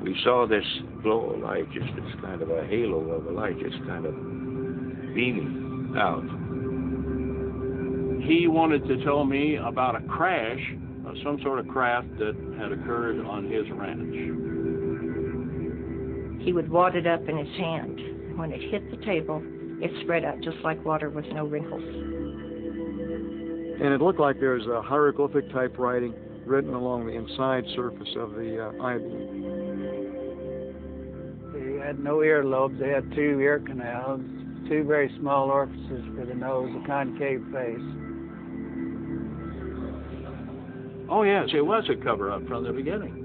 we saw this glow of light, just this kind of a halo of a light, just kind of beaming out. He wanted to tell me about a crash of some sort of craft that had occurred on his ranch. He would wad it up in his hand. When it hit the table, it spread out just like water with no wrinkles. And it looked like there was a hieroglyphic type writing written along the inside surface of the I-beam. They had no earlobes. They had 2 ear canals, 2 very small orifices for the nose, a concave face. Oh yes, it was a cover-up from the beginning.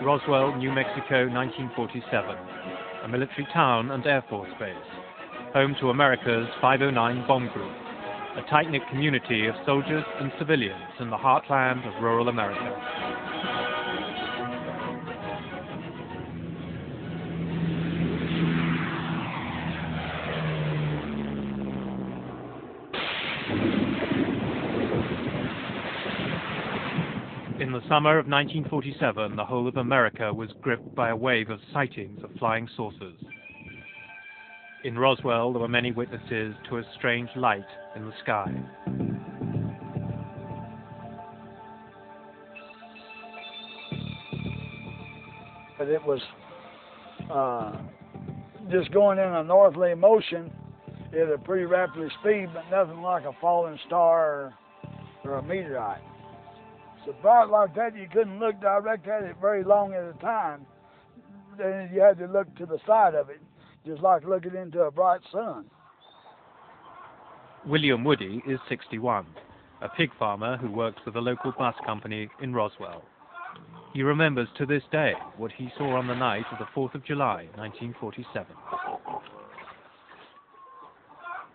Roswell, New Mexico, 1947. A military town and Air Force base. Home to America's 509 bomb group. A tight-knit community of soldiers and civilians in the heartland of rural America. In the summer of 1947, the whole of America was gripped by a wave of sightings of flying saucers. In Roswell, there were many witnesses to a strange light in the sky. But it was just going in a northerly motion at a pretty rapid speed, but nothing like a falling star or a meteorite. So bright like that, you couldn't look direct at it very long at a time. Then you had to look to the side of it, just like looking into a bright sun. William Woody is 61, a pig farmer who works for the local bus company in Roswell. He remembers to this day what he saw on the night of the 4th of July, 1947.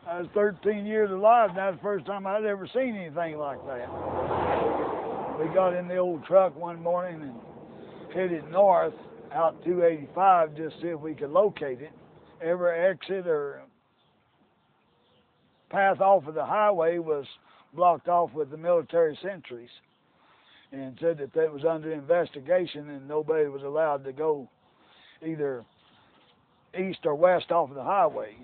I was 13 years alive, and that was the first time I'd ever seen anything like that. We got in the old truck one morning and headed north out 285 just to see if we could locate it. Every exit or path off of the highway was blocked off with the military sentries, and said that that was under investigation and nobody was allowed to go either east or west off of the highway.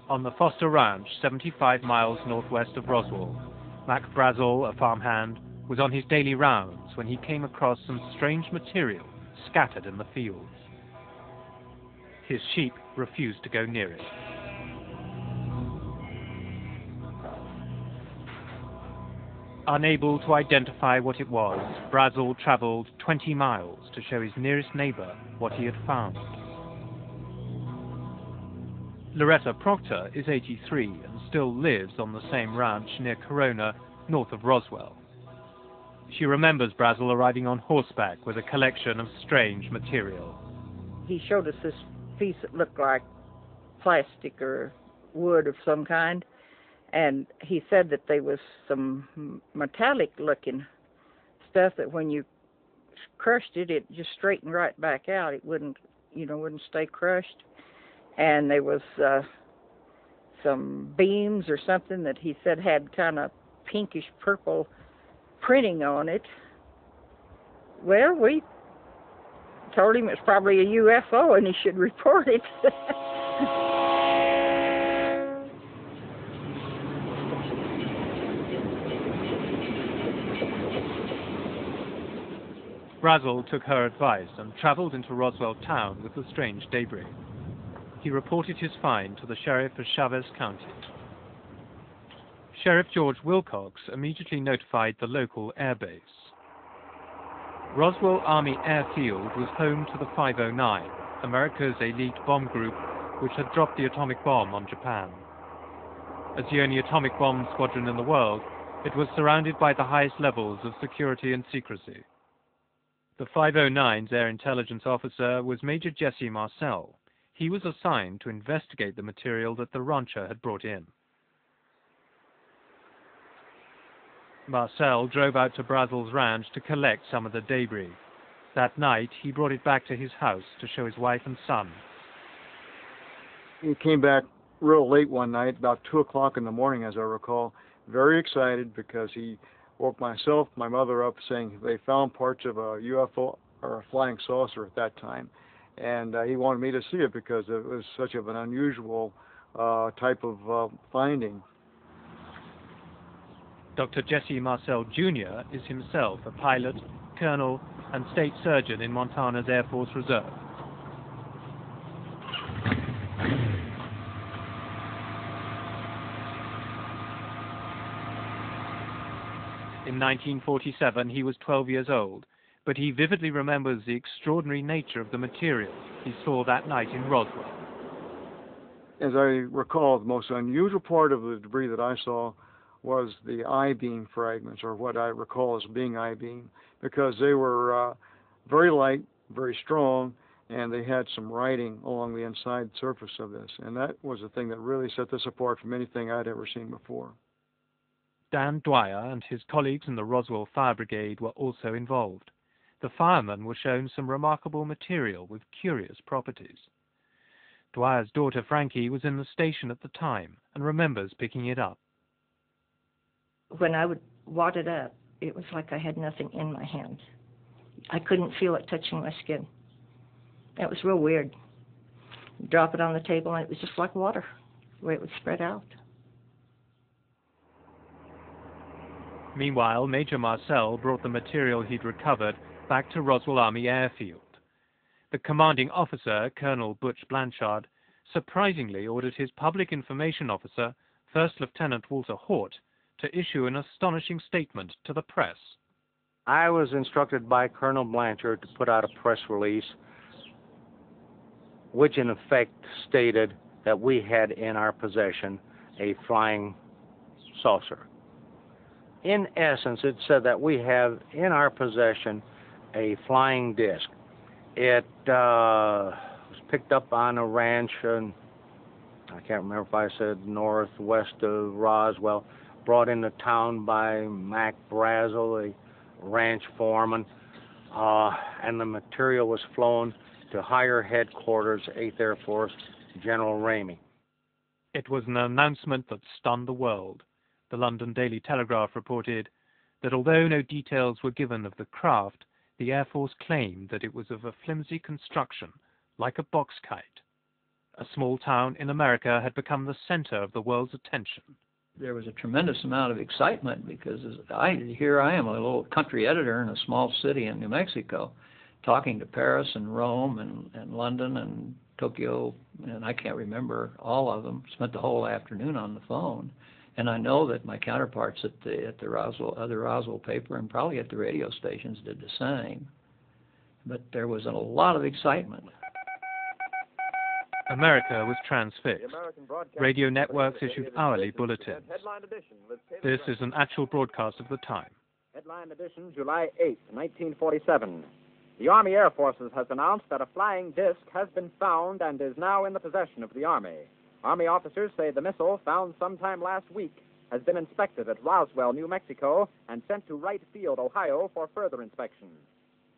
On the Foster Ranch, 75 miles northwest of Roswell, Mac Brazel, a farmhand, was on his daily rounds when he came across some strange material scattered in the fields. His sheep refused to go near it. Unable to identify what it was, Brazel traveled 20 miles to show his nearest neighbor what he had found. Loretta Proctor is 83 and still lives on the same ranch near Corona, north of Roswell. She remembers Brazel arriving on horseback with a collection of strange material. He showed us this piece that looked like plastic or wood of some kind, and he said that there was some metallic-looking stuff that when you crushed it, it just straightened right back out. It wouldn't stay crushed. And there was some beams or something that he said had kind of pinkish purple printing on it. Well, we told him it's probably a UFO and he should report it. Brazel took her advice and traveled into Roswell town with the strange debris. He reported his find to the sheriff of Chavez County. Sheriff George Wilcox immediately notified the local air base. Roswell Army Airfield was home to the 509, America's elite bomb group which had dropped the atomic bomb on Japan. As the only atomic bomb squadron in the world, it was surrounded by the highest levels of security and secrecy. The 509's air intelligence officer was Major Jesse Marcel. He was assigned to investigate the material that the rancher had brought in. Marcel drove out to Brazel's ranch to collect some of the debris. That night, he brought it back to his house to show his wife and son. He came back real late one night, about 2 o'clock in the morning, as I recall, very excited because he woke myself, my mother up, saying they found parts of a UFO or a flying saucer at that time. And he wanted me to see it because it was such of an unusual type of finding. Dr. Jesse Marcel Jr. is himself a pilot, colonel, and state surgeon in Montana's Air Force Reserve. In 1947, he was 12 years old, but he vividly remembers the extraordinary nature of the material he saw that night in Roswell. As I recall, the most unusual part of the debris that I saw was the I-beam fragments, or what I recall as being I-beam, because they were very light, very strong, and they had some writing along the inside surface of this. And that was the thing that really set this apart from anything I'd ever seen before. Dan Dwyer and his colleagues in the Roswell Fire Brigade were also involved. The firemen were shown some remarkable material with curious properties. Dwyer's daughter Frankie was in the station at the time and remembers picking it up. When I would wad it up, it was like I had nothing in my hands. I couldn't feel it touching my skin. It was real weird. Drop it on the table and it was just like water, the way it would spread out. Meanwhile, Major Marcel brought the material he'd recovered back to Roswell Army Airfield. The commanding officer, Colonel Butch Blanchard, surprisingly ordered his public information officer, First Lieutenant Walter Hort, to issue an astonishing statement to the press. I was instructed by Colonel Blanchard to put out a press release which in effect stated that we had in our possession a flying saucer. In essence, it said that we have in our possession a flying disc. It was picked up on a ranch, and I can't remember if I said northwest of Roswell, brought into town by Mac Brazel, a ranch foreman, and the material was flown to higher headquarters, 8th Air Force, General Ramey. It was an announcement that stunned the world. The London Daily Telegraph reported that although no details were given of the craft, the Air Force claimed that it was of a flimsy construction, like a box kite. A small town in America had become the center of the world's attention. There was a tremendous amount of excitement because here I am, a little country editor in a small city in New Mexico, talking to Paris and Rome and London and Tokyo, and I can't remember all of them. Spent the whole afternoon on the phone. And I know that my counterparts at the Roswell paper and probably at the radio stations did the same. But there was a lot of excitement. America was transfixed. Radio networks issued hourly bulletins. This is an actual broadcast of the time. Headline edition, July 8, 1947. The Army Air Forces has announced that a flying disc has been found and is now in the possession of the Army. Army officers say the missile, found sometime last week, has been inspected at Roswell, New Mexico, and sent to Wright Field, Ohio, for further inspection.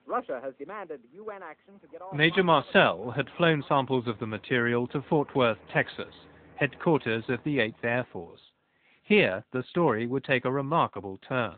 Russia has demanded UN action to get all... Major Marcel had flown samples of the material to Fort Worth, Texas, headquarters of the 8th Air Force. Here, the story would take a remarkable turn.